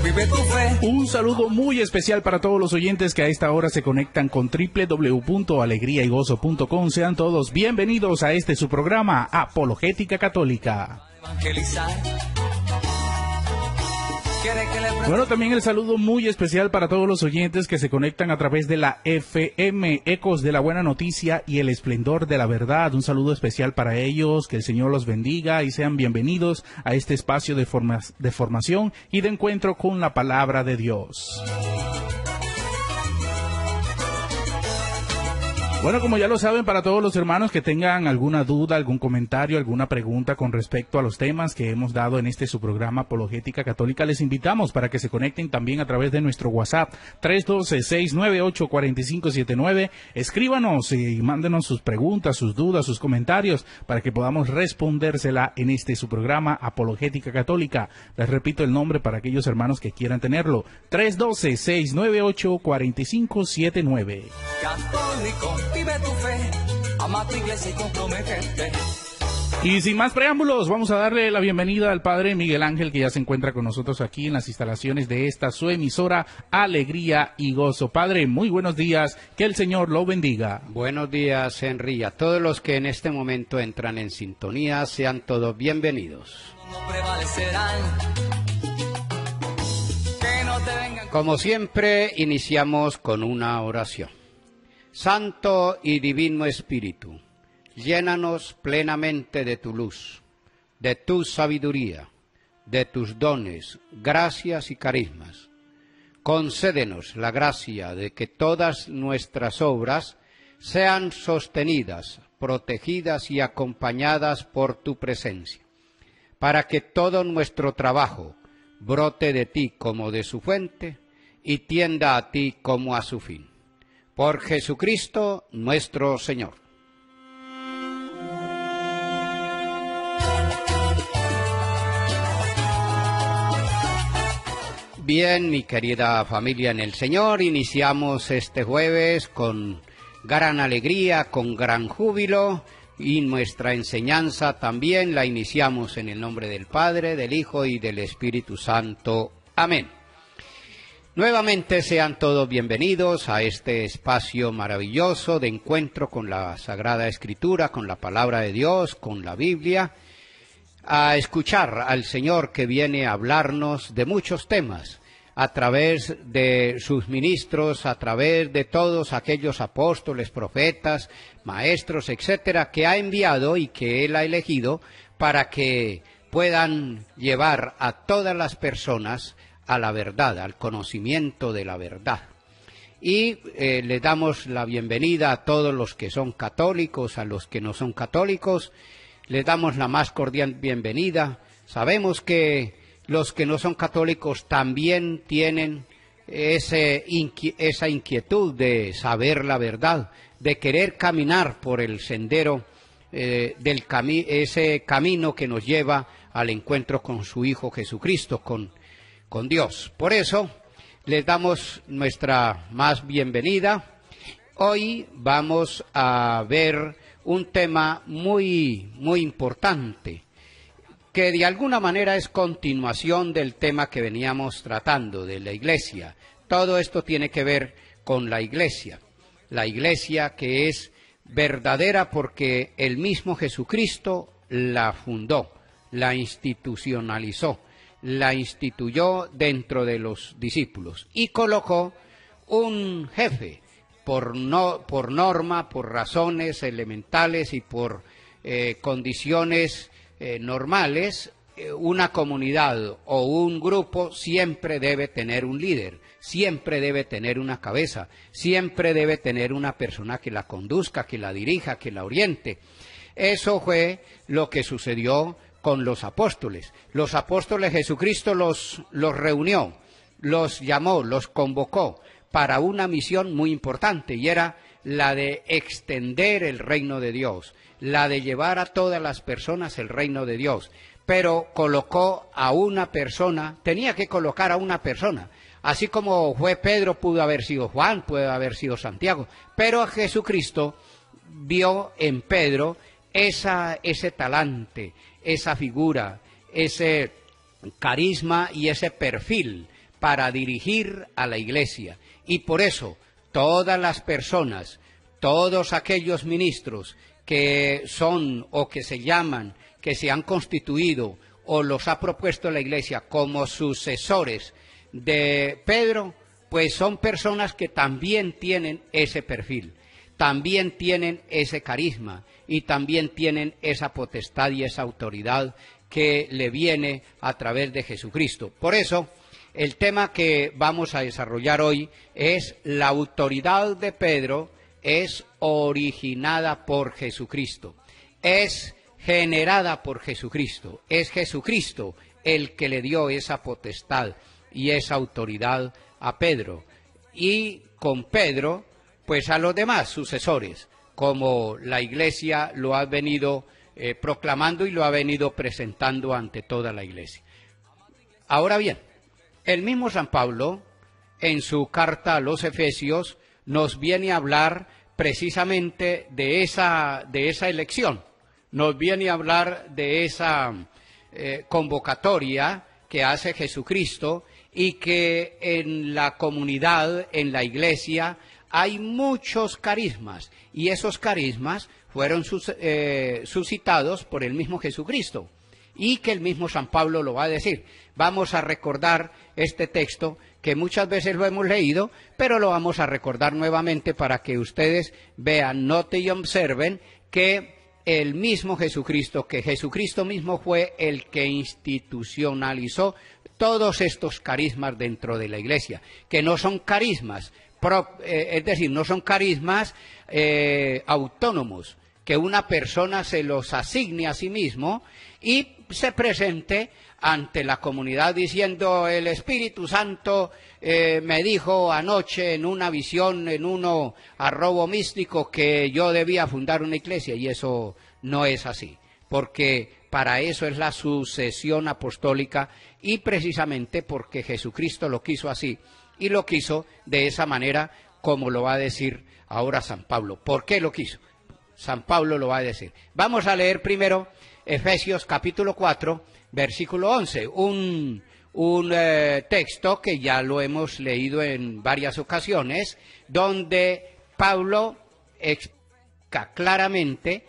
vive tu fe. Un saludo muy especial para todos los oyentes que a esta hora se conectan con www.alegriaygozo.com. Sean todos bienvenidos a este su programa Apologética Católica. Evangelizar. Bueno, también el saludo muy especial para todos los oyentes que se conectan a través de la FM, Ecos de la Buena Noticia y el Esplendor de la Verdad. Un saludo especial para ellos, que el Señor los bendiga y sean bienvenidos a este espacio de formación y de encuentro con la Palabra de Dios. Bueno, como ya lo saben, para todos los hermanos que tengan alguna duda, algún comentario, alguna pregunta con respecto a los temas que hemos dado en este su programa Apologética Católica, les invitamos para que se conecten también a través de nuestro WhatsApp 312-698-4579. Escríbanos y mándenos sus preguntas, sus dudas, sus comentarios para que podamos respondérsela en este su programa Apologética Católica. Les repito el nombre para aquellos hermanos que quieran tenerlo: 312-698-4579. Católico, vive tu fe, ama tu iglesia y comprométete. Y sin más preámbulos, vamos a darle la bienvenida al Padre Miguel Ángel, que ya se encuentra con nosotros aquí en las instalaciones de esta su emisora Alegría y Gozo. Padre, muy buenos días, que el Señor lo bendiga. Buenos días, Henry. A todos los que en este momento entran en sintonía, sean todos bienvenidos. No prevalecerán. Que no te vengan. Como siempre, iniciamos con una oración. Santo y Divino Espíritu, llénanos plenamente de tu luz, de tu sabiduría, de tus dones, gracias y carismas. Concédenos la gracia de que todas nuestras obras sean sostenidas, protegidas y acompañadas por tu presencia, para que todo nuestro trabajo brote de ti como de su fuente y tienda a ti como a su fin. Por Jesucristo nuestro Señor. Bien, mi querida familia en el Señor, iniciamos este jueves con gran alegría, con gran júbilo, y nuestra enseñanza también la iniciamos en el nombre del Padre, del Hijo y del Espíritu Santo. Amén. Nuevamente sean todos bienvenidos a este espacio maravilloso de encuentro con la Sagrada Escritura, con la Palabra de Dios, con la Biblia, a escuchar al Señor que viene a hablarnos de muchos temas, a través de sus ministros, a través de todos aquellos apóstoles, profetas, maestros, etcétera, que ha enviado y que Él ha elegido para que puedan llevar a todas las personas a la verdad, al conocimiento de la verdad. Y le damos la bienvenida a todos los que son católicos, a los que no son católicos, les damos la más cordial bienvenida. Sabemos que los que no son católicos también tienen esa inquietud de saber la verdad, de querer caminar por el sendero, ese camino que nos lleva al encuentro con su Hijo Jesucristo, con Dios. Por eso les damos nuestra más bienvenida. Hoy vamos a ver un tema muy importante, que de alguna manera es continuación del tema que veníamos tratando de la Iglesia. Todo esto tiene que ver con la Iglesia que es verdadera porque el mismo Jesucristo la fundó, la institucionalizó, la instituyó dentro de los discípulos y colocó un jefe por norma, por razones elementales y por condiciones normales. Una comunidad o un grupo siempre debe tener un líder, siempre debe tener una cabeza, siempre debe tener una persona que la conduzca, que la dirija, que la oriente. Eso fue lo que sucedió con los apóstoles. Los apóstoles Jesucristo los reunió, los llamó, los convocó para una misión muy importante, y era la de extender el reino de Dios, la de llevar a todas las personas el reino de Dios. Pero colocó a una persona, tenía que colocar a una persona, así como fue Pedro, pudo haber sido Juan, pudo haber sido Santiago, pero Jesucristo vio en Pedro ese talante, esa figura, ese carisma y ese perfil para dirigir a la iglesia. Y por eso todas las personas, todos aquellos ministros que son o que se llaman, que se han constituido o los ha propuesto la iglesia como sucesores de Pedro, pues son personas que también tienen ese perfil, también tienen ese carisma y también tienen esa potestad y esa autoridad que le viene a través de Jesucristo. Por eso, el tema que vamos a desarrollar hoy es la autoridad de Pedro es originada por Jesucristo, es generada por Jesucristo, es Jesucristo el que le dio esa potestad y esa autoridad a Pedro. Y con Pedro, pues a los demás sucesores, como la iglesia lo ha venido proclamando y lo ha venido presentando ante toda la iglesia. Ahora bien, el mismo San Pablo, en su carta a los Efesios, nos viene a hablar precisamente de esa elección, nos viene a hablar de esa convocatoria que hace Jesucristo y que en la comunidad, en la iglesia, hay muchos carismas y esos carismas fueron suscitados por el mismo Jesucristo y que el mismo San Pablo lo va a decir. Vamos a recordar este texto que muchas veces lo hemos leído, pero lo vamos a recordar nuevamente para que ustedes vean, noten y observen que el mismo Jesucristo, que Jesucristo mismo fue el que institucionalizó todos estos carismas dentro de la iglesia, que no son carismas, es decir, no son carismas autónomos, que una persona se los asigne a sí mismo y se presente ante la comunidad diciendo: el Espíritu Santo me dijo anoche en una visión, en un arrobo místico, que yo debía fundar una iglesia, y eso no es así, porque para eso es la sucesión apostólica y precisamente porque Jesucristo lo quiso así y lo quiso de esa manera, como lo va a decir ahora San Pablo. ¿Por qué lo quiso? San Pablo lo va a decir. Vamos a leer primero Efesios capítulo 4, versículo 11, un texto que ya lo hemos leído en varias ocasiones, donde Pablo explica claramente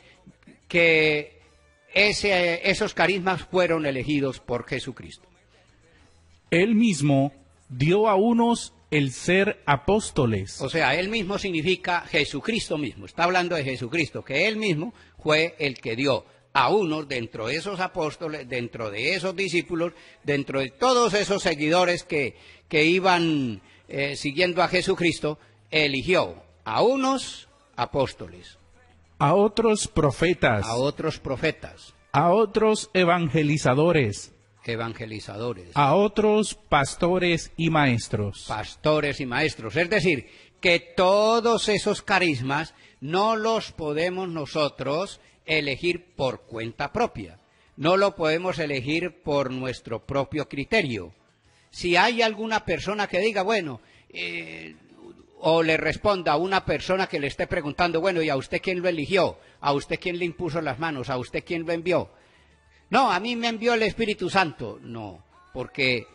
que esos carismas fueron elegidos por Jesucristo. Él mismo dio a unos el ser apóstoles. O sea, él mismo significa Jesucristo mismo. Está hablando de Jesucristo, que él mismo fue el que dio a unos dentro de esos apóstoles, dentro de esos discípulos, dentro de todos esos seguidores que iban siguiendo a Jesucristo, eligió a unos apóstoles, a otros profetas, a otros evangelizadores, a otros pastores y maestros. Es decir, que todos esos carismas no los podemos nosotros elegir por cuenta propia, no lo podemos elegir por nuestro propio criterio. Si hay alguna persona que diga, bueno, o le responda a una persona que le esté preguntando, bueno, ¿y a usted quién lo eligió? ¿A usted quién le impuso las manos? ¿A usted quién lo envió? No, a mí me envió el Espíritu Santo. No, porque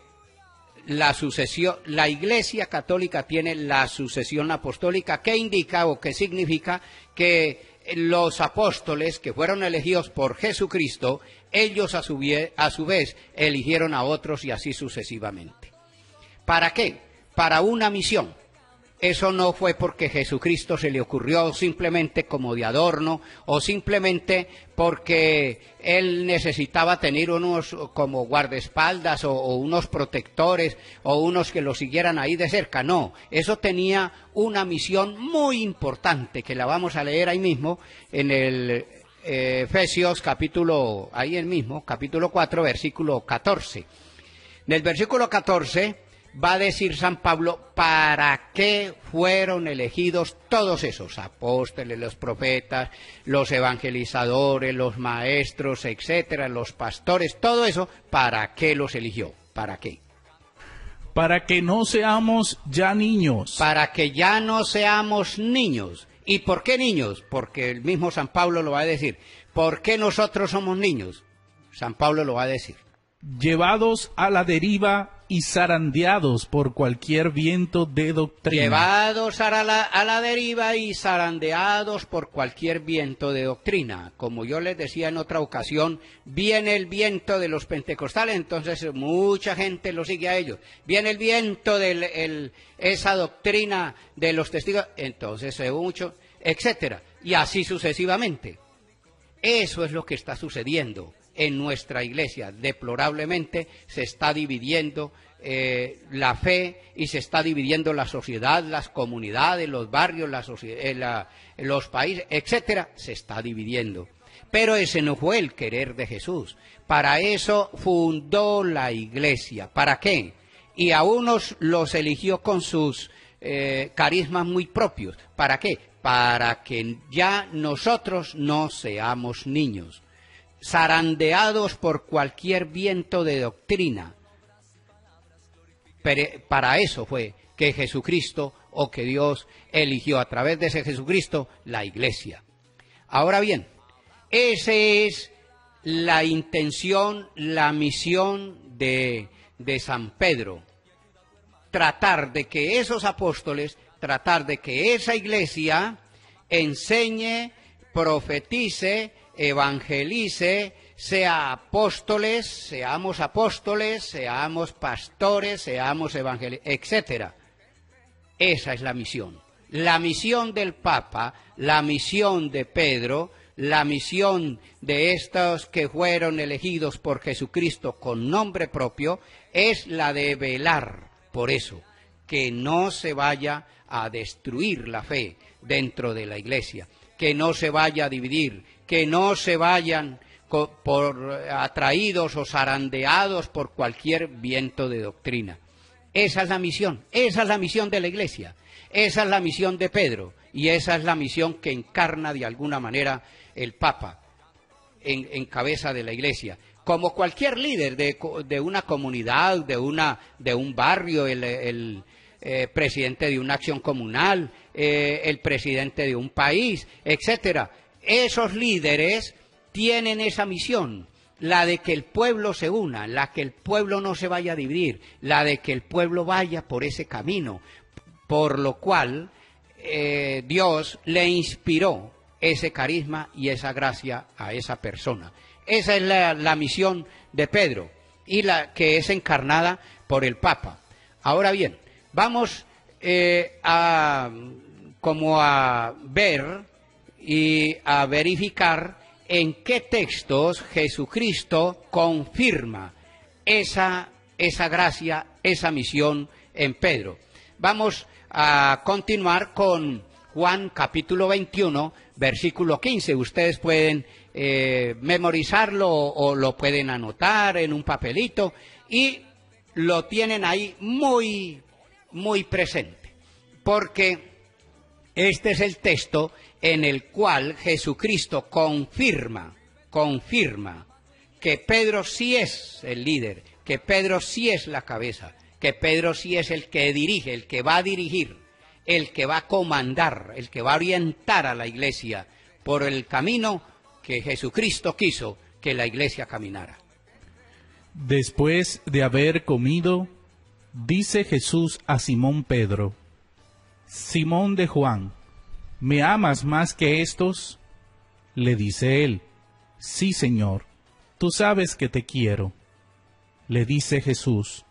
la Iglesia Católica tiene la sucesión apostólica, que indica o que significa que los apóstoles que fueron elegidos por Jesucristo, ellos a su vez eligieron a otros y así sucesivamente. ¿Para qué? Para una misión. Eso no fue porque Jesucristo se le ocurrió simplemente como de adorno o simplemente porque él necesitaba tener unos como guardaespaldas o unos protectores o unos que lo siguieran ahí de cerca. No, eso tenía una misión muy importante que la vamos a leer ahí mismo en el Efesios capítulo 4, versículo 14. En el versículo 14 va a decir San Pablo para qué fueron elegidos todos esos apóstoles, los profetas, los evangelizadores, los maestros, etcétera, los pastores, todo eso, ¿para qué los eligió? ¿Para qué? Para que no seamos ya niños. Para que ya no seamos niños. ¿Y por qué niños? Porque el mismo San Pablo lo va a decir. ¿Por qué nosotros somos niños? San Pablo lo va a decir. llevados a la deriva y zarandeados por cualquier viento de doctrina. Llevados a la deriva y zarandeados por cualquier viento de doctrina. Como yo les decía en otra ocasión, viene el viento de los pentecostales, entonces mucha gente lo sigue a ellos. Viene el viento de esa doctrina de los testigos, entonces se mucho, etcétera. Y así sucesivamente. Eso es lo que está sucediendo en nuestra iglesia. Deplorablemente se está dividiendo la fe y se está dividiendo la sociedad, las comunidades, los barrios, los países, etcétera, se está dividiendo. Pero ese no fue el querer de Jesús. Para eso fundó la iglesia. ¿Para qué? Y a unos los eligió con sus carismas muy propios. ¿Para qué? Para que ya nosotros no seamos niños, zarandeados por cualquier viento de doctrina. Pero para eso fue que Jesucristo, o que Dios eligió a través de ese Jesucristo, la iglesia. Ahora bien, esa es la intención, la misión de San Pedro. Tratar de que esos apóstoles, tratar de que esa iglesia enseñe, profetice, evangelice, sea apóstoles, seamos pastores, seamos evangelistas, etcétera. Esa es la misión. La misión del Papa, la misión de Pedro, la misión de estos que fueron elegidos por Jesucristo con nombre propio, es la de velar por eso, que no se vaya a destruir la fe dentro de la iglesia, que no se vaya a dividir, que no se vayan atraídos o zarandeados por cualquier viento de doctrina. Esa es la misión de la iglesia, esa es la misión de Pedro, y esa es la misión que encarna de alguna manera el Papa en cabeza de la iglesia. Como cualquier líder de una comunidad, de un barrio, el presidente de una acción comunal, el presidente de un país, etcétera. Esos líderes tienen esa misión, la de que el pueblo se una, la que el pueblo no se vaya a dividir, la de que el pueblo vaya por ese camino, por lo cual Dios le inspiró ese carisma y esa gracia a esa persona. Esa es la misión de Pedro, y la que es encarnada por el Papa. Ahora bien, vamos a ver y a verificar en qué textos Jesucristo confirma esa gracia, esa misión en Pedro. Vamos a continuar con Juan capítulo 21, versículo 15. Ustedes pueden memorizarlo o lo pueden anotar en un papelito y lo tienen ahí muy, muy presente, porque este es el texto en el cual Jesucristo confirma que Pedro sí es el líder, que Pedro sí es la cabeza, que Pedro sí es el que dirige, el que va a dirigir, el que va a comandar, el que va a orientar a la iglesia por el camino que Jesucristo quiso que la iglesia caminara. Después de haber comido, dice Jesús a Simón Pedro: Simón de Juan, ¿me amas más que estos? Le dice él: Sí, Señor, tú sabes que te quiero. Le dice Jesús: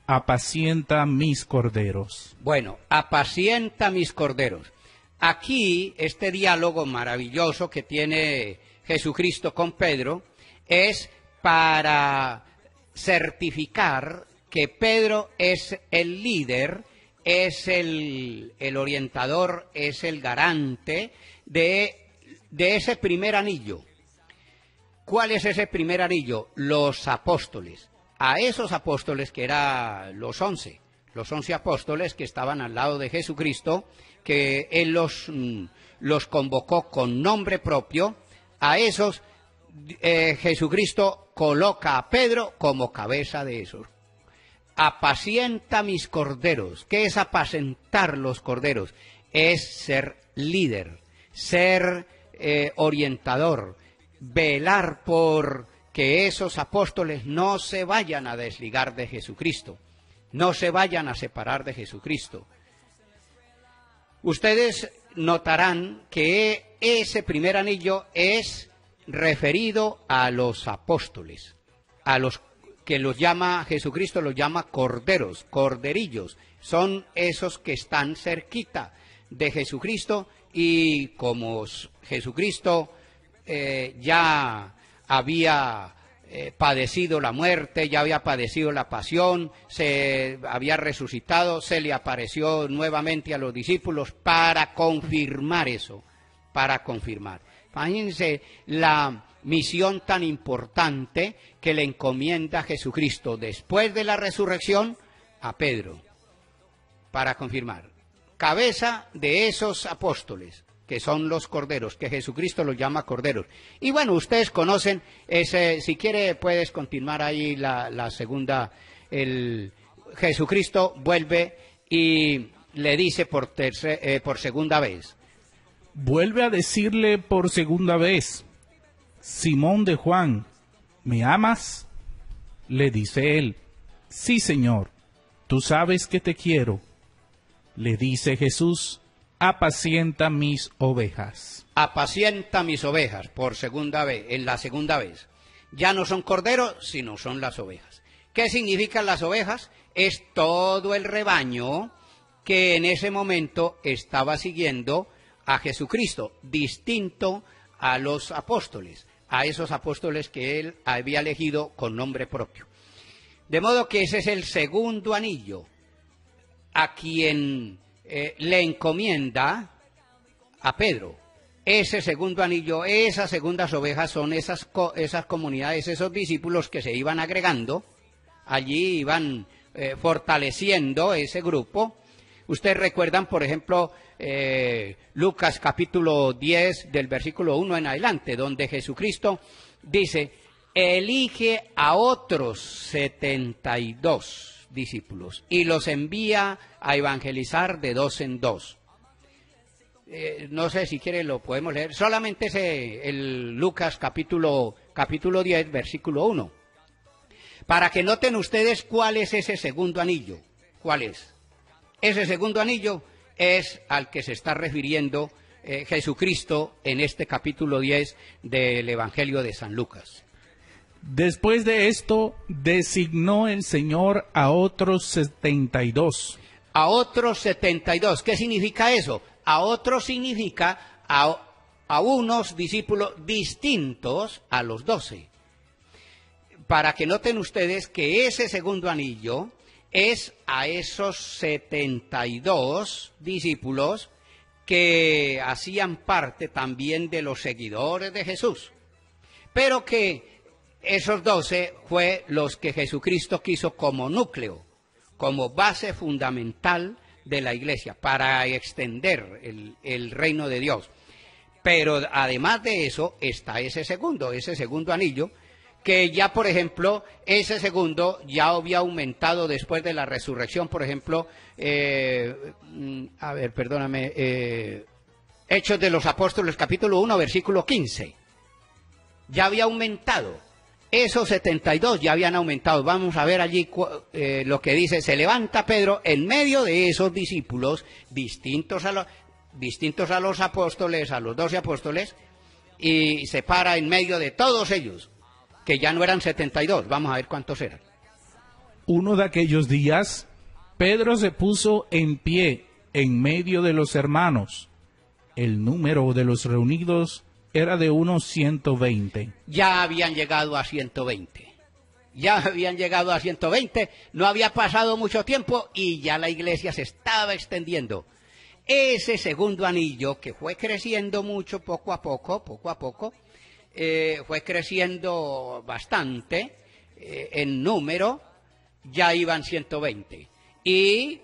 apacienta mis corderos. Bueno, apacienta mis corderos. Aquí, este diálogo maravilloso que tiene Jesucristo con Pedro es para certificar que Pedro es el líder, es el orientador, es el garante de ese primer anillo. ¿Cuál es ese primer anillo? Los apóstoles. A esos apóstoles que eran los 11 apóstoles que estaban al lado de Jesucristo, que Él los convocó con nombre propio, a esos Jesucristo coloca a Pedro como cabeza de esos. Apacienta mis corderos. ¿Qué es apacentar los corderos? Es ser líder, ser orientador, velar por que esos apóstoles no se vayan a desligar de Jesucristo, no se vayan a separar de Jesucristo. Ustedes notarán que ese primer anillo es referido a los apóstoles, a los que los llama Jesucristo, los llama corderos, corderillos, son esos que están cerquita de Jesucristo, y como Jesucristo ya había padecido la muerte, ya había padecido la pasión, se había resucitado, se le apareció nuevamente a los discípulos para confirmar eso, para confirmar. Imagínense la misión tan importante que le encomienda Jesucristo después de la resurrección a Pedro, para confirmar. Cabeza de esos apóstoles, que son los corderos, que Jesucristo los llama corderos. Y bueno, ustedes conocen ese, si quiere puedes continuar ahí la segunda, Jesucristo vuelve y le dice por segunda vez. Vuelve a decirle por segunda vez: Simón de Juan, ¿me amas? Le dice él: sí, Señor, tú sabes que te quiero. Le dice Jesús: apacienta mis ovejas. Apacienta mis ovejas, por segunda vez, en la segunda vez. Ya no son corderos, sino son las ovejas. ¿Qué significan las ovejas? Es todo el rebaño que en ese momento estaba siguiendo a Jesucristo, distinto a los apóstoles, a esos apóstoles que él había elegido con nombre propio. De modo que ese es el segundo anillo a quien le encomienda a Pedro. Ese segundo anillo, esas segundas ovejas son esas comunidades, esos discípulos que se iban agregando, allí iban fortaleciendo ese grupo. Ustedes recuerdan, por ejemplo, Lucas capítulo 10 del versículo 1 en adelante, donde Jesucristo dice: elige a otros 72 discípulos y los envía a evangelizar de dos en dos. No sé si quiere lo podemos leer, solamente el Lucas capítulo 10 versículo 1, para que noten ustedes cuál es ese segundo anillo. ¿Cuál es? Ese segundo anillo es al que se está refiriendo Jesucristo en este capítulo 10 del Evangelio de San Lucas. Después de esto, designó el Señor a otros 72. A otros 72. ¿Qué significa eso? A otros significa a unos discípulos distintos a los 12. Para que noten ustedes que ese segundo anillo es a esos 72 discípulos que hacían parte también de los seguidores de Jesús, pero que esos 12 fue los que Jesucristo quiso como núcleo, como base fundamental de la iglesia, para extender el reino de Dios. Pero además de eso está ese segundo anillo, que ya, por ejemplo, ese segundo ya había aumentado después de la resurrección. Por ejemplo, Hechos de los Apóstoles, capítulo 1, versículo 15. Ya había aumentado. Esos 72 ya habían aumentado. Vamos a ver allí lo que dice: se levanta Pedro en medio de esos discípulos, distintos a los apóstoles, a los 12 apóstoles, y se para en medio de todos ellos, que ya no eran 72, vamos a ver cuántos eran. Uno de aquellos días, Pedro se puso en pie en medio de los hermanos. El número de los reunidos era de unos 120. Ya habían llegado a 120. Ya habían llegado a 120, no había pasado mucho tiempo y ya la iglesia se estaba extendiendo. Ese segundo anillo, que fue creciendo mucho poco a poco, fue creciendo bastante en número, ya iban 120. Y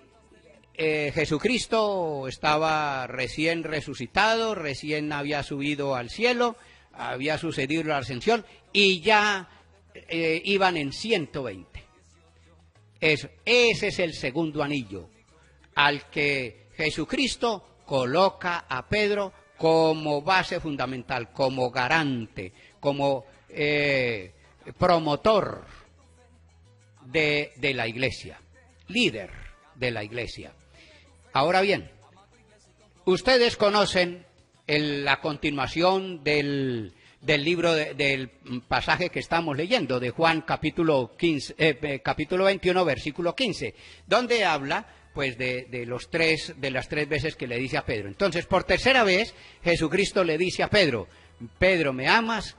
Jesucristo estaba recién resucitado, recién había subido al cielo, había sucedido la ascensión y ya iban en 120. Ese es el segundo anillo al que Jesucristo coloca a Pedro como base fundamental, como garante, como promotor de la iglesia, líder de la iglesia. Ahora bien, ustedes conocen la continuación del libro, del pasaje que estamos leyendo, de Juan capítulo 21, versículo 15, donde habla pues de las tres veces que le dice a Pedro. Entonces, por tercera vez, Jesucristo le dice a Pedro, Pedro, ¿me amas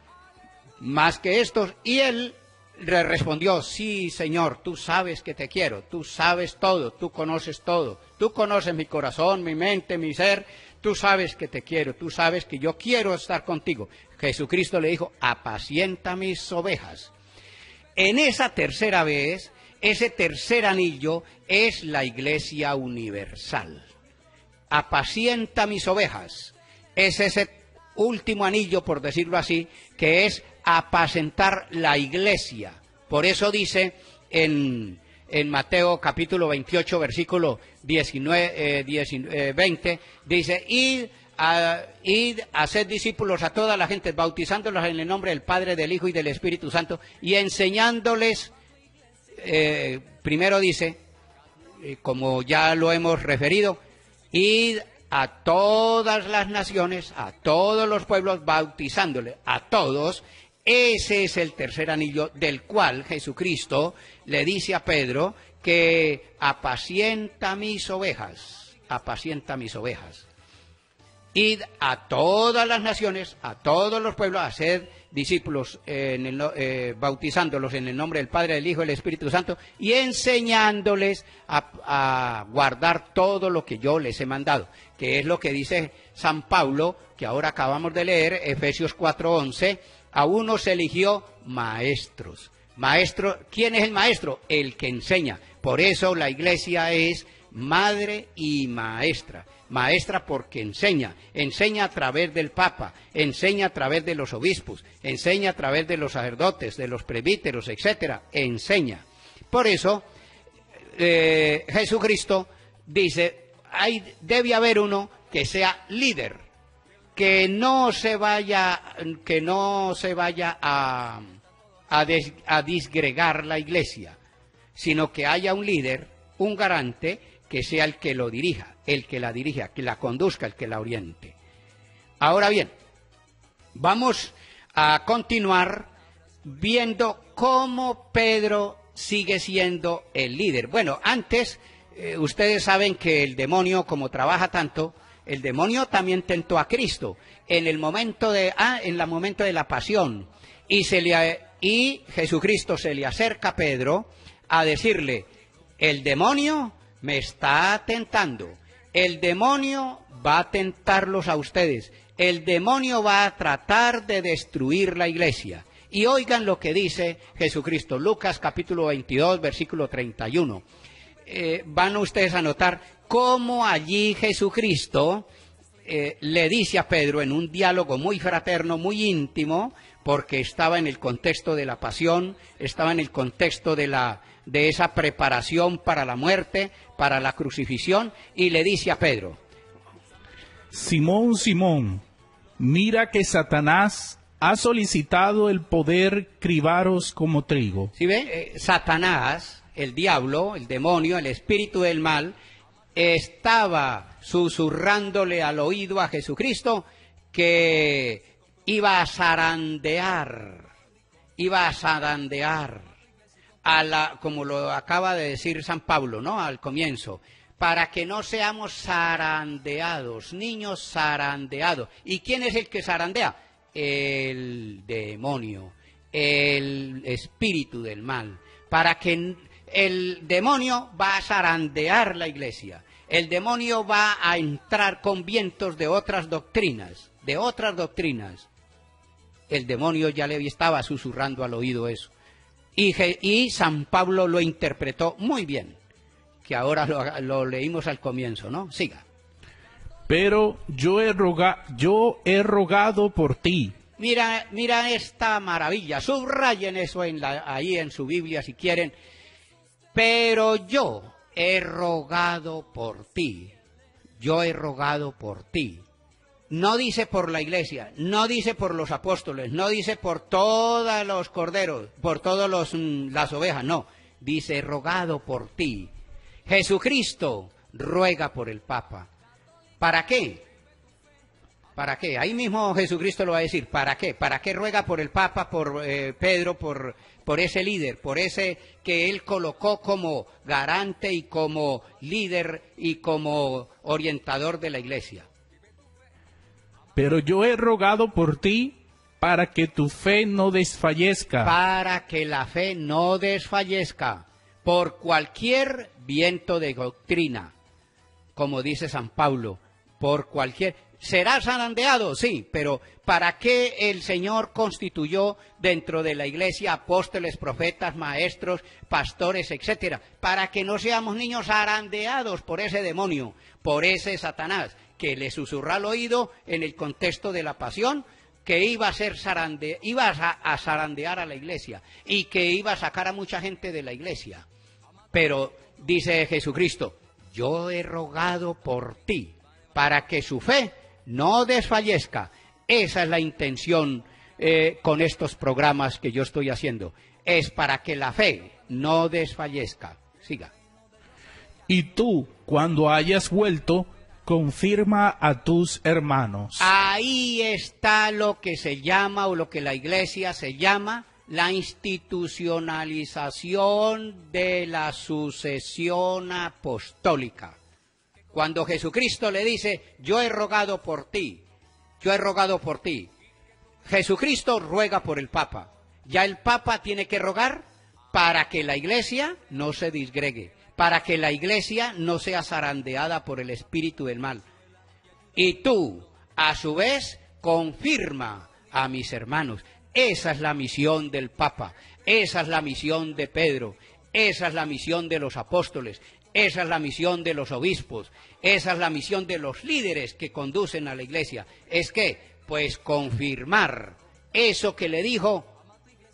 más que estos? Y él le respondió, sí, Señor, tú sabes que te quiero, tú sabes todo, tú conoces mi corazón, mi mente, mi ser, tú sabes que te quiero, tú sabes que yo quiero estar contigo. Jesucristo le dijo, apacienta mis ovejas. En esa tercera vez, ese tercer anillo es la iglesia universal. Apacienta mis ovejas. Es ese último anillo, por decirlo así, que es apacentar la iglesia. Por eso dice en Mateo capítulo 28, versículo 20, dice, id a hacer discípulos a toda la gente, bautizándolos en el nombre del Padre, del Hijo y del Espíritu Santo, y enseñándoles, primero dice, como ya lo hemos referido, id a todas las naciones, a todos los pueblos, bautizándoles a todos. Ese es el tercer anillo del cual Jesucristo le dice a Pedro que apacienta mis ovejas, apacienta mis ovejas. Id a todas las naciones, a todos los pueblos, a ser discípulos, bautizándolos en el nombre del Padre, del Hijo y del Espíritu Santo, y enseñándoles a guardar todo lo que yo les he mandado, que es lo que dice San Pablo, que ahora acabamos de leer, Efesios 4:11, a uno se eligió maestros. Maestro, ¿quién es el maestro? El que enseña. Por eso la iglesia es madre y maestra. Maestra porque enseña a través del Papa, enseña a través de los obispos, enseña a través de los sacerdotes, de los presbíteros, etcétera, enseña. Por eso Jesucristo dice, debe haber uno que sea líder, que no se vaya a disgregar la iglesia, sino que haya un líder, un garante, que sea el que lo dirija, el que la dirija, que la conduzca, el que la oriente. Ahora bien, vamos a continuar viendo cómo Pedro sigue siendo el líder. Bueno, antes, ustedes saben que el demonio, como trabaja tanto, el demonio también tentó a Cristo en el momento de la pasión, y Jesucristo se le acerca a Pedro a decirle, el demonio me está tentando, el demonio va a tentarlos a ustedes, el demonio va a tratar de destruir la iglesia. Y oigan lo que dice Jesucristo, Lucas capítulo 22, versículo 31. Van ustedes a notar cómo allí Jesucristo le dice a Pedro en un diálogo muy fraterno, muy íntimo, porque estaba en el contexto de la pasión, estaba en el contexto de esa preparación para la muerte, para la crucifixión, y le dice a Pedro, Simón, Simón, mira que Satanás ha solicitado el poder cribaros como trigo. ¿Sí ve? Satanás, el diablo, el demonio, el espíritu del mal, estaba susurrándole al oído a Jesucristo que iba a zarandear, como lo acaba de decir San Pablo, ¿no? Al comienzo, para que no seamos zarandeados, niños zarandeados. ¿Y quién es el que zarandea? El demonio, el espíritu del mal. Para que el demonio va a zarandear la iglesia. El demonio va a entrar con vientos de otras doctrinas, El demonio ya le estaba susurrando al oído eso. Y San Pablo lo interpretó muy bien, que ahora lo leímos al comienzo, ¿no? Siga. Pero yo he rogado por ti. Mira esta maravilla, subrayen eso ahí en su Biblia si quieren. Pero yo he rogado por ti, no dice por la iglesia, no dice por los apóstoles, no dice por todos los corderos, por todas las ovejas, no. Dice, rogado por ti. Jesucristo ruega por el Papa. ¿Para qué? ¿Para qué? Ahí mismo Jesucristo lo va a decir. ¿Para qué? ¿Para qué ruega por el Papa, por Pedro, por ese líder, por ese que él colocó como garante y como líder y como orientador de la iglesia? Pero yo he rogado por ti para que tu fe no desfallezca. Para que la fe no desfallezca por cualquier viento de doctrina, como dice San Pablo, por cualquier... ¿Será zarandeado? Sí, pero ¿para qué el Señor constituyó dentro de la iglesia apóstoles, profetas, maestros, pastores, etcétera? Para que no seamos niños zarandeados por ese demonio, por ese Satanás, que le susurra al oído en el contexto de la pasión, que iba a ser a zarandear a la iglesia y que iba a sacar a mucha gente de la iglesia. Pero dice Jesucristo, yo he rogado por ti, para que su fe no desfallezca. Esa es la intención con estos programas que yo estoy haciendo. Es para que la fe no desfallezca. Siga. Y tú, cuando hayas vuelto, confirma a tus hermanos. Ahí está lo que se llama, o lo que la iglesia se llama, la institucionalización de la sucesión apostólica. Cuando Jesucristo le dice, yo he rogado por ti, yo he rogado por ti. Jesucristo ruega por el Papa. Ya el Papa tiene que rogar para que la iglesia no se disgregue, para que la iglesia no sea zarandeada por el espíritu del mal. Y tú, a su vez, confirma a mis hermanos. Esa es la misión del Papa, esa es la misión de Pedro, esa es la misión de los apóstoles. Esa es la misión de los obispos, esa es la misión de los líderes que conducen a la iglesia. Es que, pues, confirmar eso que le dijo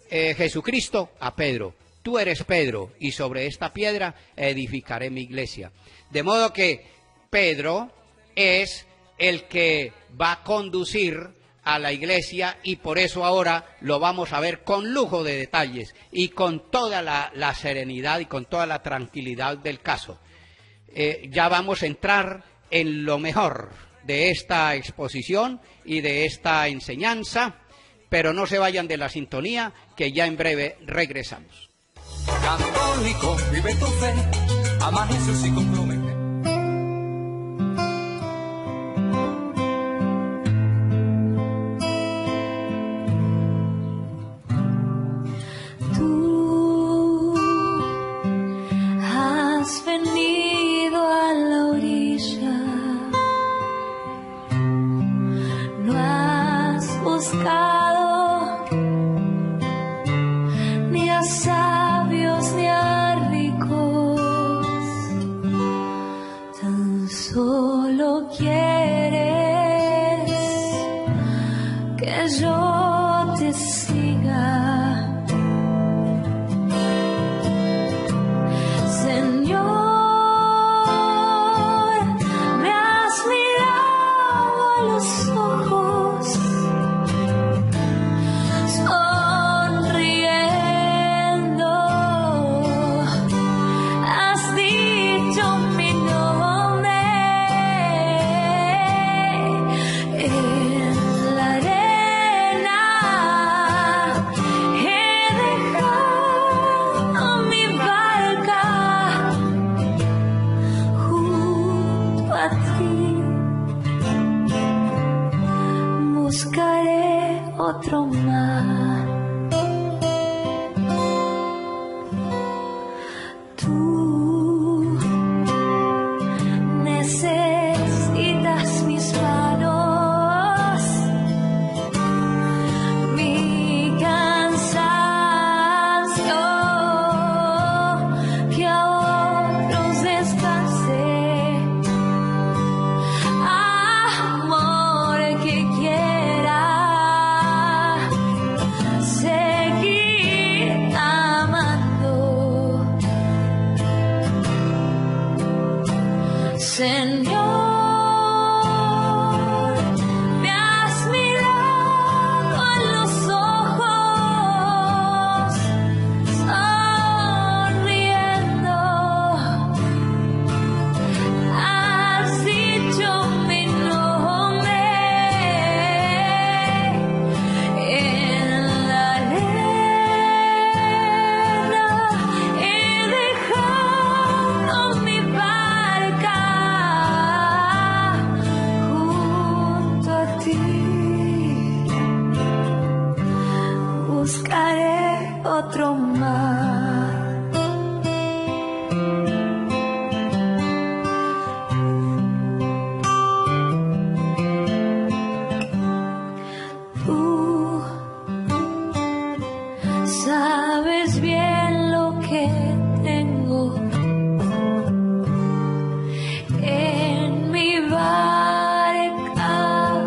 Jesucristo a Pedro. Tú eres Pedro, y sobre esta piedra edificaré mi iglesia. De modo que Pedro es el que va a conducir a la iglesia, y por eso ahora lo vamos a ver con lujo de detalles y con toda la serenidad y con toda la tranquilidad del caso. Ya vamos a entrar en lo mejor de esta exposición y de esta enseñanza, pero no se vayan de la sintonía, que ya en breve regresamos. Católico, vive tu fe, ama a Jesús y compromete. Sonriendo otro mar. Tú sabes bien lo que tengo en mi barca.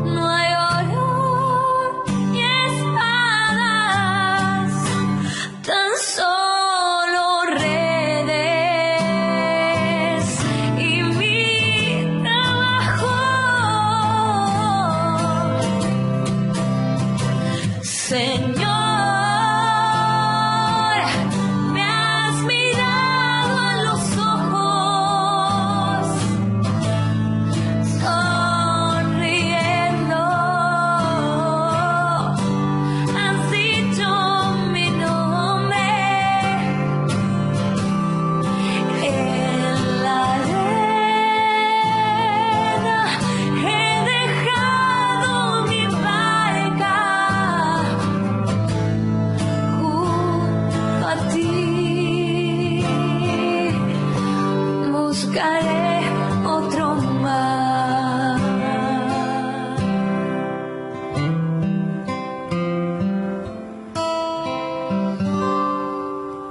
No hay oro ni espadas, tan solo redes y mi trabajo. Señor, me has mirado a los ojos, sonriendo, has dicho mi nombre en la arena. He dejado mi barca junto a ti. Buscaré otro mar.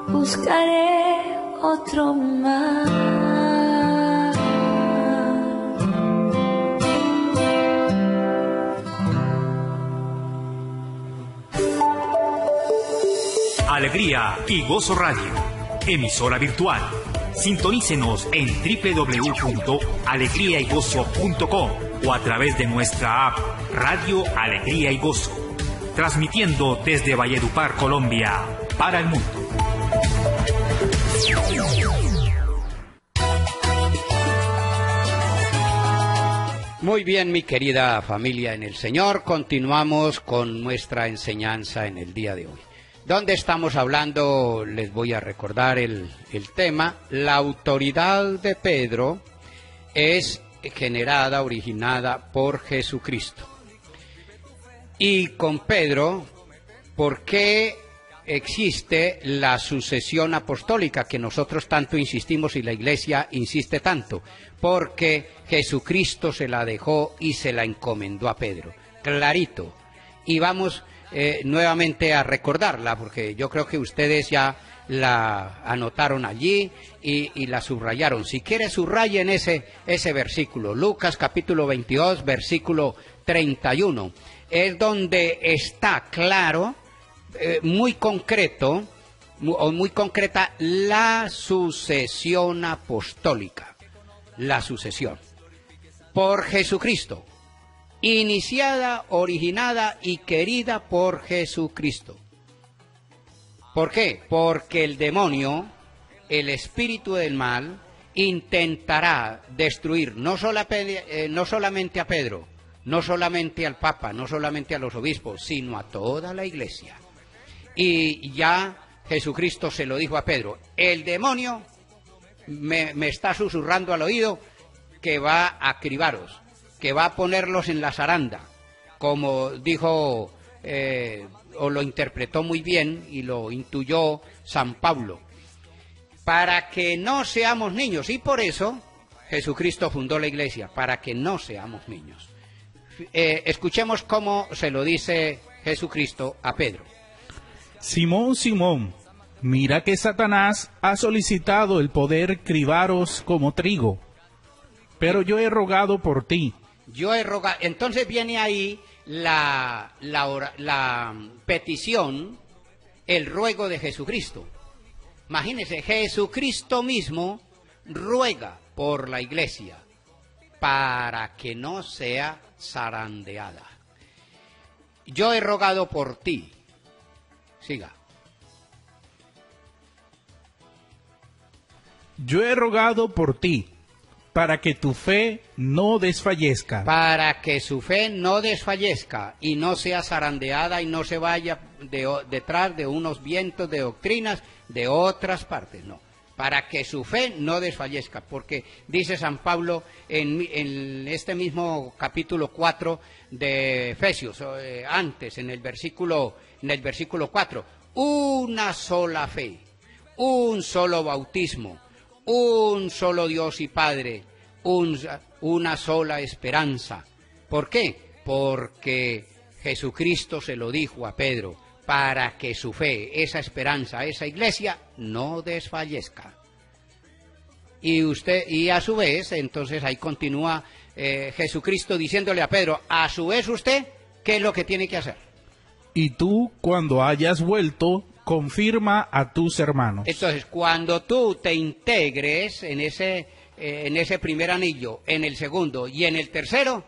Buscaré otro mar. Alegría y Gozo Radio, emisora virtual. Sintonícenos en www.alegriaygozo.com o a través de nuestra app Radio Alegría y Gozo, transmitiendo desde Valledupar, Colombia, para el mundo. Muy bien, mi querida familia en el Señor, continuamos con nuestra enseñanza en el día de hoy. ¿Dónde estamos hablando? Les voy a recordar el tema. La autoridad de Pedro es generada, originada por Jesucristo. Y con Pedro, ¿por qué existe la sucesión apostólica que nosotros tanto insistimos y la Iglesia insiste tanto? Porque Jesucristo se la dejó y se la encomendó a Pedro. Clarito. Y vamos nuevamente a recordarla, porque yo creo que ustedes ya la anotaron allí y la subrayaron. Si quiere, subrayen ese versículo. Lucas capítulo 22, versículo 31. Es donde está claro, muy concreto, o muy concreta, la sucesión apostólica. La sucesión. Por Jesucristo. Iniciada, originada y querida por Jesucristo. ¿Por qué? Porque el demonio, el espíritu del mal, intentará destruir no solamente a Pedro, no solamente al Papa, no solamente a los obispos, sino a toda la Iglesia. Y ya Jesucristo se lo dijo a Pedro: el demonio me está susurrando al oído que va a cribaros, que va a ponerlos en la zaranda, como dijo o lo interpretó muy bien y lo intuyó San Pablo, para que no seamos niños. Y por eso Jesucristo fundó la Iglesia, para que no seamos niños. Escuchemos cómo se lo dice Jesucristo a Pedro. Simón, Simón, mira que Satanás ha solicitado el poder cribaros como trigo, pero yo he rogado por ti. Yo he rogado. Entonces viene ahí la petición, el ruego de Jesucristo. Imagínense, Jesucristo mismo ruega por la Iglesia para que no sea zarandeada. Yo he rogado por ti. Siga. Yo he rogado por ti, para que tu fe no desfallezca. Para que su fe no desfallezca y no sea zarandeada y no se vaya detrás de unos vientos de doctrinas de otras partes, no. Para que su fe no desfallezca, porque dice San Pablo en este mismo capítulo 4 de Efesios, antes, en el versículo en el versículo 4, una sola fe, un solo bautismo, un solo Dios y Padre, una sola esperanza. ¿Por qué? Porque Jesucristo se lo dijo a Pedro, para que su fe, esa esperanza, esa iglesia, no desfallezca. Y a su vez, entonces ahí continúa Jesucristo diciéndole a Pedro, a su vez usted, ¿qué es lo que tiene que hacer? Y tú, cuando hayas vuelto, confirma a tus hermanos. Entonces, cuando tú te integres en ese primer anillo, en el segundo y en el tercero,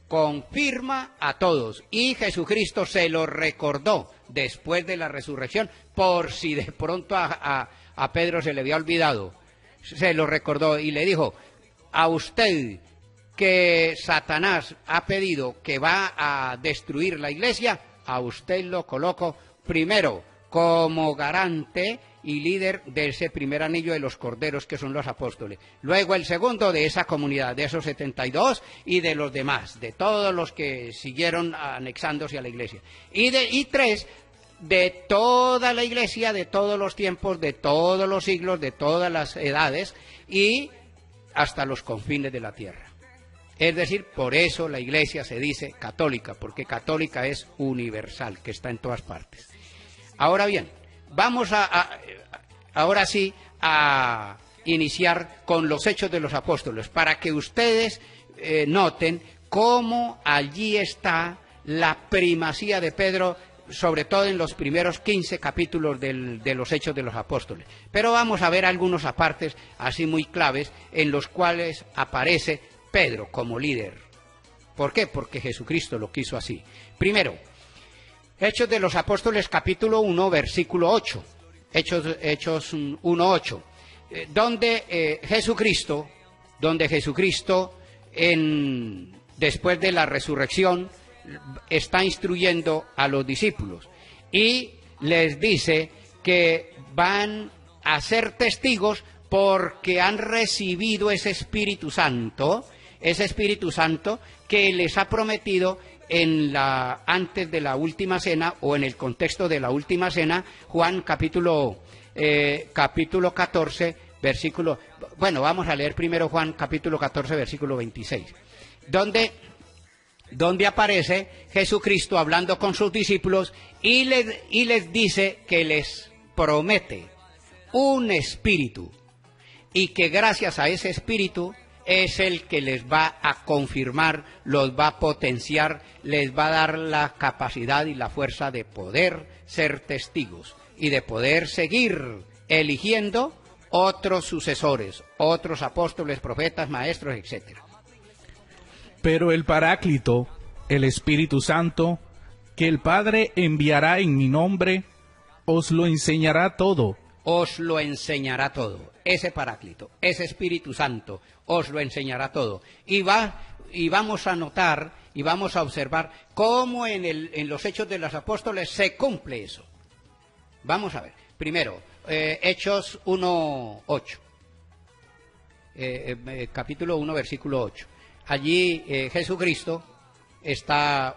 confirma a todos. Y Jesucristo se lo recordó después de la resurrección, por si de pronto a Pedro se le había olvidado. Se lo recordó y le dijo, a usted que Satanás ha pedido que va a destruir la iglesia, a usted lo coloco primero como garante y líder de ese primer anillo de los corderos que son los apóstoles. Luego el segundo de esa comunidad, de esos 72 y de los demás, de todos los que siguieron anexándose a la iglesia. Y tres, de toda la iglesia, de todos los tiempos, de todos los siglos, de todas las edades y hasta los confines de la tierra. Es decir, por eso la iglesia se dice católica, porque católica es universal, que está en todas partes. Ahora bien, vamos ahora sí a iniciar con los Hechos de los Apóstoles, para que ustedes noten cómo allí está la primacía de Pedro, sobre todo en los primeros 15 capítulos de los Hechos de los Apóstoles. Pero vamos a ver algunos apartes así muy claves en los cuales aparece Pedro como líder. ¿Por qué? Porque Jesucristo lo quiso así. Primero, Hechos de los Apóstoles capítulo 1, versículo 8. Hechos 1, 8. Donde Jesucristo, después de la resurrección, está instruyendo a los discípulos y les dice que van a ser testigos porque han recibido ese Espíritu Santo que les ha prometido antes de la última cena, o en el contexto de la última cena, Juan capítulo 14, versículo, bueno, vamos a leer primero Juan capítulo 14, versículo 26, donde aparece Jesucristo hablando con sus discípulos y les dice que les promete un espíritu y que gracias a ese espíritu es el que les va a confirmar, los va a potenciar, les va a dar la capacidad y la fuerza de poder ser testigos y de poder seguir eligiendo otros sucesores, otros apóstoles, profetas, maestros, etcétera. Pero el Paráclito, el Espíritu Santo, que el Padre enviará en mi nombre, os lo enseñará todo. Os lo enseñará todo. Ese Paráclito, ese Espíritu Santo, os lo enseñará todo. Y vamos a notar y vamos a observar cómo en los Hechos de los Apóstoles se cumple eso. Vamos a ver. Primero, Hechos 1, 8. Capítulo 1, versículo 8. Allí Jesucristo está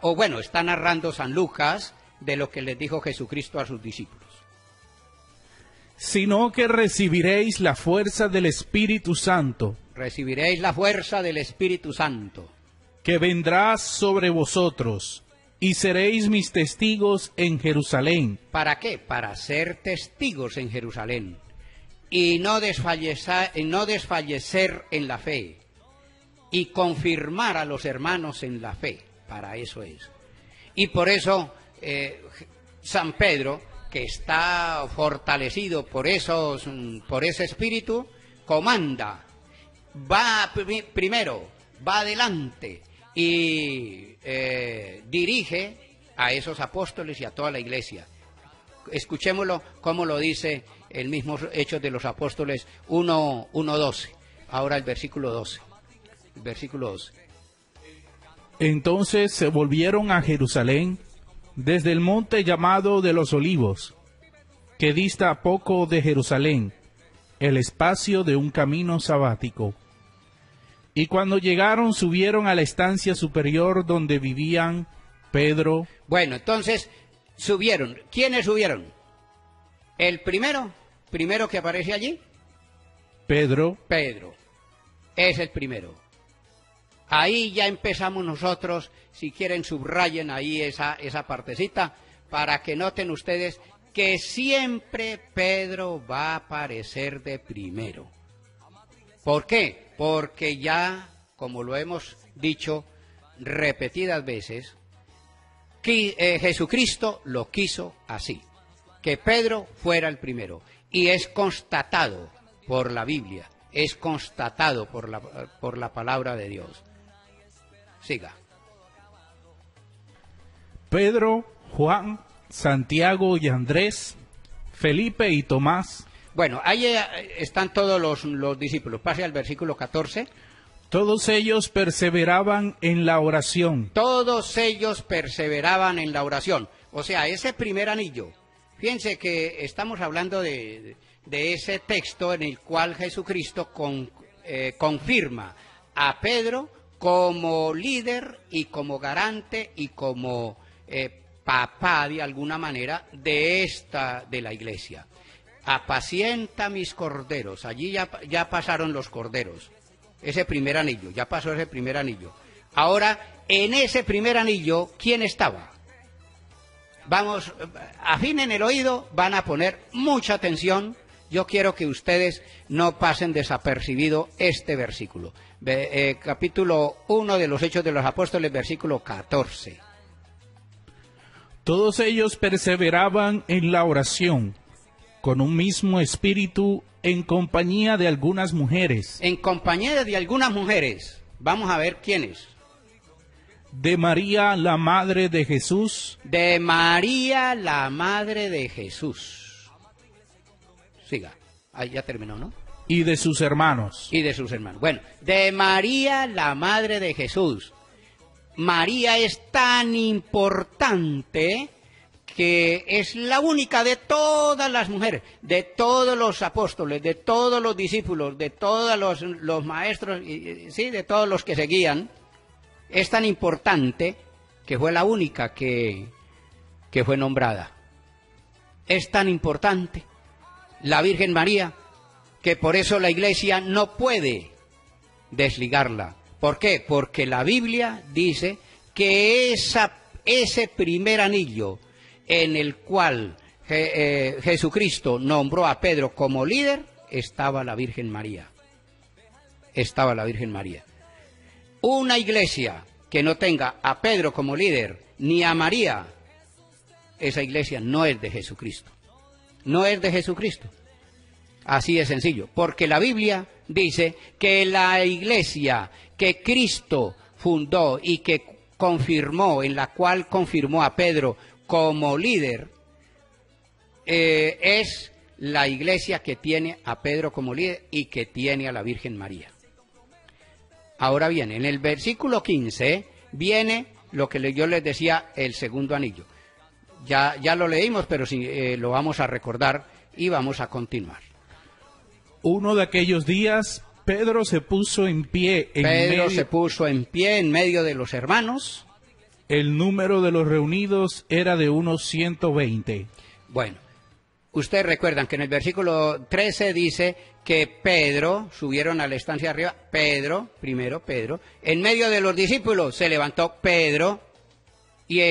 narrando San Lucas de lo que les dijo Jesucristo a sus discípulos. Sino que recibiréis la fuerza del Espíritu Santo. Recibiréis la fuerza del Espíritu Santo. Que vendrá sobre vosotros, y seréis mis testigos en Jerusalén. ¿Para qué? Para ser testigos en Jerusalén. Y no desfallecer en la fe. Y confirmar a los hermanos en la fe. Para eso es. Y por eso San Pedro, que está fortalecido por ese espíritu, comanda, primero, va adelante y dirige a esos apóstoles y a toda la iglesia. Escuchémoslo como lo dice el mismo Hechos de los Apóstoles 1:12. Ahora el versículo 12. Entonces se volvieron a Jerusalén desde el monte llamado de los Olivos, que dista poco de Jerusalén, el espacio de un camino sabático. Y cuando llegaron, subieron a la estancia superior donde vivían Pedro. Bueno, entonces subieron. ¿Quiénes subieron? El primero que aparece allí, Pedro, Pedro, es el primero. Ahí ya empezamos nosotros, si quieren subrayen ahí esa partecita, para que noten ustedes que siempre Pedro va a aparecer de primero. ¿Por qué? Porque ya, como lo hemos dicho repetidas veces, Jesucristo lo quiso así, que Pedro fuera el primero. Y es constatado por la Biblia, es constatado por la palabra de Dios. Siga. Pedro, Juan, Santiago y Andrés, Felipe y Tomás. Bueno, ahí están todos los discípulos. Pase al versículo 14. Todos ellos perseveraban en la oración. Todos ellos perseveraban en la oración. O sea, ese primer anillo. Fíjense que estamos hablando de ese texto en el cual Jesucristo confirma a Pedro como líder y como garante y como papá de alguna manera de la iglesia. Apacienta mis corderos. Allí ya pasaron los corderos. Ese primer anillo, ya pasó ese primer anillo. Ahora, en ese primer anillo, ¿quién estaba? Vamos, afinen el oído, van a poner mucha atención. Yo quiero que ustedes no pasen desapercibido este versículo. Capítulo 1 de los Hechos de los Apóstoles, versículo 14. Todos ellos perseveraban en la oración, con un mismo espíritu, en compañía de algunas mujeres. En compañía de algunas mujeres. Vamos a ver quiénes. De María, la madre de Jesús. De María, la madre de Jesús. Siga. Ahí ya terminó, ¿no? Y de sus hermanos. Y de sus hermanos. Bueno, de María, la madre de Jesús. María es tan importante que es la única de todas las mujeres, de todos los apóstoles, de todos los discípulos, de todos los maestros, sí, de todos los que seguían. Es tan importante que fue la única que fue nombrada. Es tan importante la Virgen María que por eso la Iglesia no puede desligarla. ¿Por qué? Porque la Biblia dice que ese primer anillo en el cual Jesucristo nombró a Pedro como líder, estaba la Virgen María. Estaba la Virgen María. Una iglesia que no tenga a Pedro como líder, ni a María, esa iglesia no es de Jesucristo. No es de Jesucristo. Así de sencillo. Porque la Biblia dice que la iglesia que Cristo fundó y que confirmó, en la cual confirmó a Pedro como líder, es la iglesia que tiene a Pedro como líder y que tiene a la Virgen María. Ahora bien, en el versículo 15 viene lo que yo les decía, el segundo anillo. Ya lo leímos, pero lo vamos a recordar y vamos a continuar. Uno de aquellos días, Pedro se puso en pie. Se puso en pie en medio de los hermanos. El número de los reunidos era de unos 120. Bueno, ustedes recuerdan que en el versículo 13 dice que Pedro, subieron a la estancia arriba, primero Pedro, en medio de los discípulos se levantó Pedro y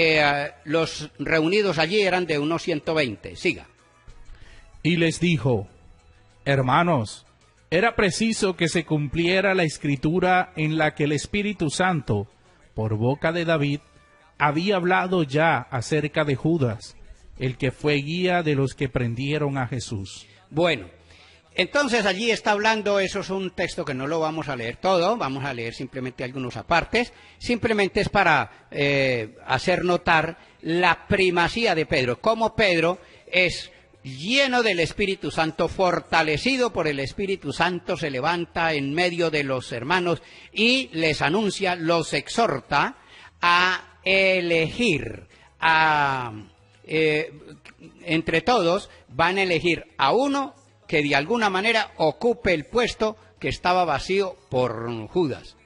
los reunidos allí eran de unos 120. Siga. Y les dijo: hermanos, era preciso que se cumpliera la escritura en la que el Espíritu Santo, por boca de David, había hablado ya acerca de Judas, el que fue guía de los que prendieron a Jesús. Bueno, entonces allí está hablando, eso es un texto que no lo vamos a leer todo, vamos a leer simplemente algunos apartes, simplemente es para hacer notar la primacía de Pedro, cómo Pedro es lleno del Espíritu Santo, fortalecido por el Espíritu Santo, se levanta en medio de los hermanos y les anuncia, los exhorta a elegir, entre todos van a elegir a uno que de alguna manera ocupe el puesto que estaba vacío por Judas.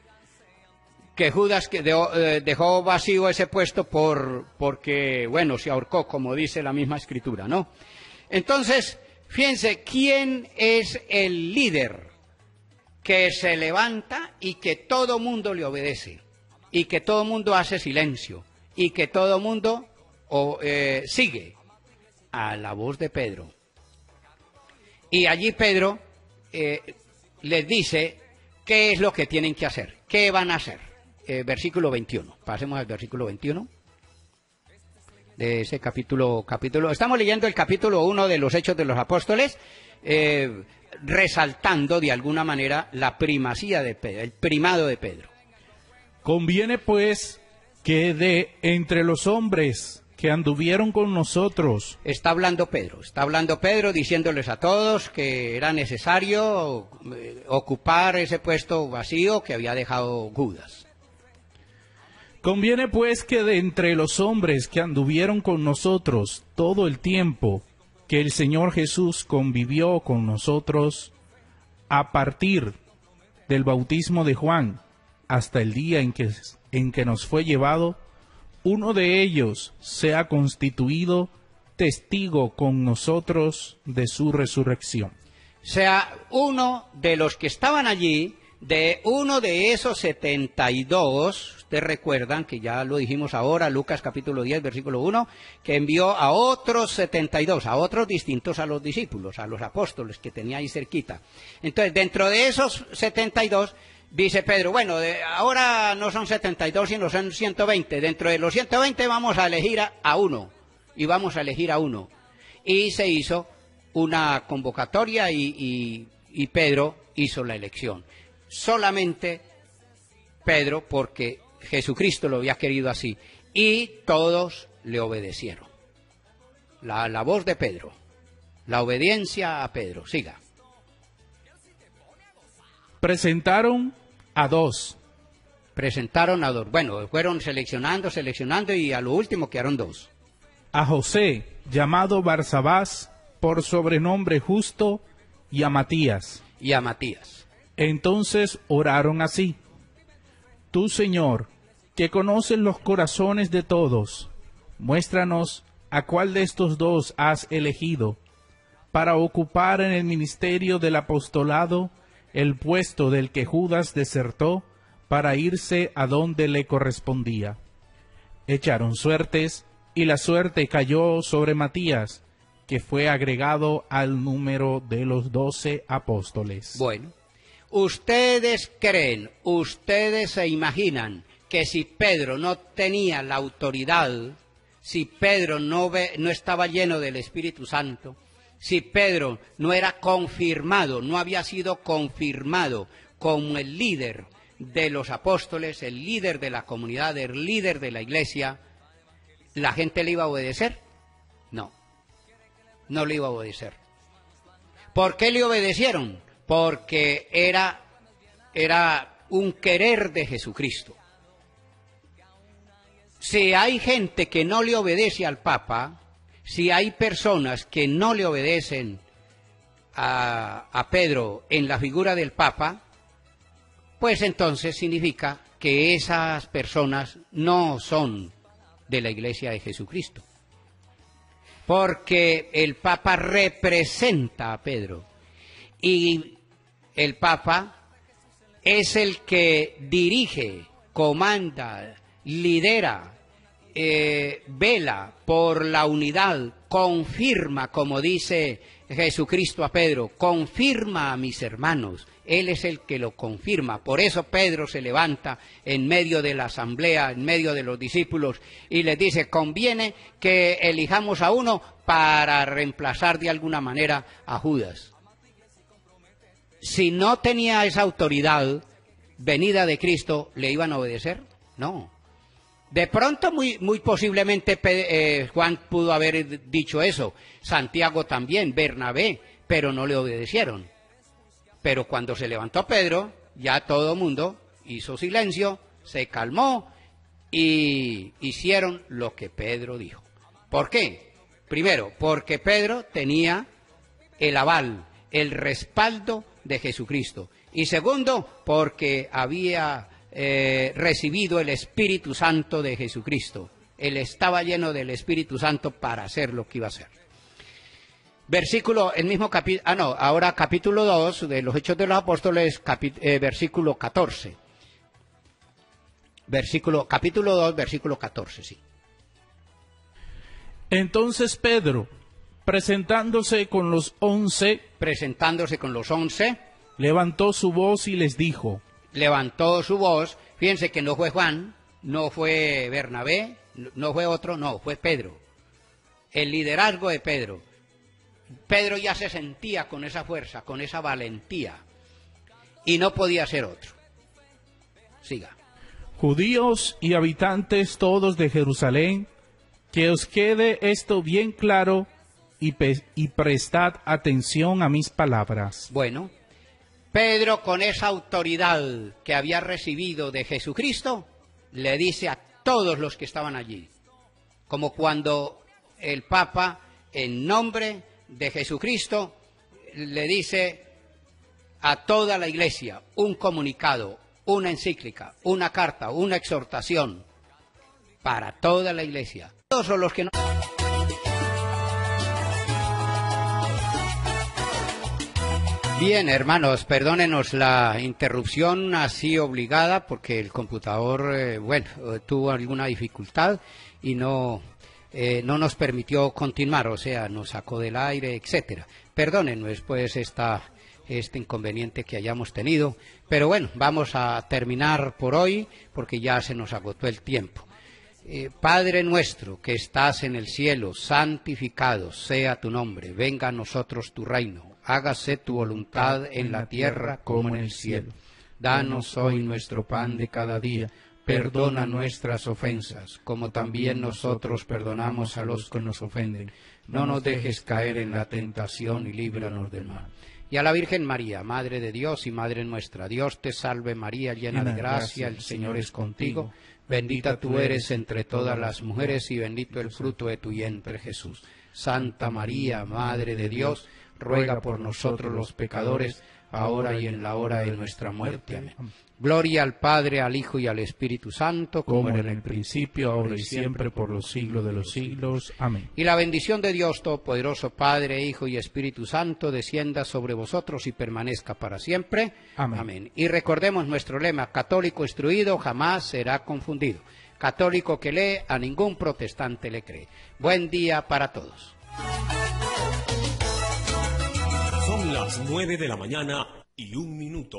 que Judas dejó vacío ese puesto porque, bueno, se ahorcó, como dice la misma escritura, ¿no? Entonces, fíjense, ¿quién es el líder que se levanta y que todo mundo le obedece? Y que todo mundo hace silencio, y que todo mundo sigue a la voz de Pedro. Y allí Pedro les dice qué es lo que tienen que hacer, qué van a hacer. Versículo 21, pasemos al versículo 21 de ese capítulo. Estamos leyendo el capítulo 1 de los Hechos de los Apóstoles, resaltando de alguna manera la primacía de Pedro, el primado de Pedro. Conviene pues que de entre los hombres que anduvieron con nosotros. Está hablando Pedro diciéndoles a todos que era necesario ocupar ese puesto vacío que había dejado Judas. Conviene pues que de entre los hombres que anduvieron con nosotros todo el tiempo que el Señor Jesús convivió con nosotros, a partir del bautismo de Juan hasta el día en que nos fue llevado, uno de ellos sea constituido testigo con nosotros de su resurrección. Sea uno de los que estaban allí, de uno de esos 72, ustedes recuerdan que ya lo dijimos ahora, Lucas capítulo 10, versículo 1, que envió a otros 72, a otros distintos a los discípulos, a los apóstoles que tenía ahí cerquita. Entonces, dentro de esos 72, dice Pedro, bueno, ahora no son 72, sino son 120. Dentro de los 120 vamos a elegir a uno, y vamos a elegir a uno. Y se hizo una convocatoria y Pedro hizo la elección. Solamente Pedro, porque Jesucristo lo había querido así, y todos le obedecieron. La voz de Pedro, la obediencia a Pedro. Siga. Presentaron a dos. Bueno, fueron seleccionando y a lo último quedaron dos. A José, llamado Barsabás, por sobrenombre Justo, y a Matías. Entonces oraron así: Tú, Señor, que conoces los corazones de todos, muéstranos a cuál de estos dos has elegido para ocupar en el ministerio del apostolado el puesto del que Judas desertó para irse a donde le correspondía. Echaron suertes, y la suerte cayó sobre Matías, que fue agregado al número de los 12 apóstoles. Bueno, ustedes creen, ustedes se imaginan que si Pedro no tenía la autoridad, si Pedro no estaba lleno del Espíritu Santo, si Pedro no era confirmado, no había sido confirmado como el líder de los apóstoles, el líder de la comunidad, el líder de la iglesia, ¿la gente le iba a obedecer? No le iba a obedecer. ¿Por qué le obedecieron? Porque era un querer de Jesucristo. Si hay gente que no le obedece al Papa, si hay personas que no le obedecen a Pedro en la figura del Papa, pues entonces significa que esas personas no son de la Iglesia de Jesucristo. Porque el Papa representa a Pedro. Y el Papa es el que dirige, comanda, lidera, vela por la unidad, confirma, como dice Jesucristo a Pedro, confirma a mis hermanos. Él es el que lo confirma. Por eso Pedro se levanta en medio de la asamblea, en medio de los discípulos, y les dice, conviene que elijamos a uno para reemplazar de alguna manera a Judas. Si no tenía esa autoridad venida de Cristo, ¿le iban a obedecer? No. De pronto, muy posiblemente Juan pudo haber dicho eso, Santiago también, Bernabé, pero no le obedecieron. Pero cuando se levantó Pedro, ya todo el mundo hizo silencio, se calmó y hicieron lo que Pedro dijo. ¿Por qué? Primero, porque Pedro tenía el aval, el respaldo de Jesucristo. Y segundo, porque había recibido el Espíritu Santo de Jesucristo. Él estaba lleno del Espíritu Santo para hacer lo que iba a hacer. Versículo, el mismo capítulo, ahora capítulo 2 de los Hechos de los Apóstoles, versículo 14. Capítulo 2, versículo 14, sí. Entonces Pedro, presentándose con los 11, levantó su voz y les dijo. Levantó su voz, fíjense que no fue Juan, no fue Bernabé, no fue otro, no, fue Pedro. El liderazgo de Pedro. Pedro ya se sentía con esa fuerza, con esa valentía, y no podía ser otro. Siga. Judíos y habitantes todos de Jerusalén, que os quede esto bien claro y prestad atención a mis palabras. Bueno, Pedro, con esa autoridad que había recibido de Jesucristo, le dice a todos los que estaban allí, como cuando el Papa, en nombre de Jesucristo, le dice a toda la iglesia un comunicado, una encíclica, una carta, una exhortación para toda la iglesia. Todos son los que no... Bien, hermanos, perdónenos la interrupción así obligada porque el computador, tuvo alguna dificultad y no nos permitió continuar, o sea, nos sacó del aire, etcétera. Perdónenos pues este inconveniente que hayamos tenido, pero bueno, vamos a terminar por hoy porque ya se nos agotó el tiempo. Padre nuestro que estás en el cielo, santificado sea tu nombre, venga a nosotros tu reino. Hágase tu voluntad en la tierra como en el cielo. Danos hoy nuestro pan de cada día. Perdona nuestras ofensas, como también nosotros perdonamos a los que nos ofenden. No nos dejes caer en la tentación y líbranos del mal. Y a la Virgen María, Madre de Dios y Madre nuestra, Dios te salve María, llena de gracia, el Señor es contigo. Bendita tú eres entre todas las mujeres y bendito el fruto de tu vientre, Jesús. Santa María, Madre de Dios, ruega por nosotros los pecadores, ahora y en la hora de nuestra muerte. Amén. Gloria al Padre, al Hijo y al Espíritu Santo, como era en el principio, ahora y siempre, por los siglos de los siglos. Amén. Y la bendición de Dios Todopoderoso, Padre, Hijo y Espíritu Santo, descienda sobre vosotros y permanezca para siempre. Amén. Amén. Y recordemos nuestro lema: católico instruido jamás será confundido. Católico que lee, a ningún protestante le cree. Buen día para todos. Son las 9 de la mañana y 1 minuto.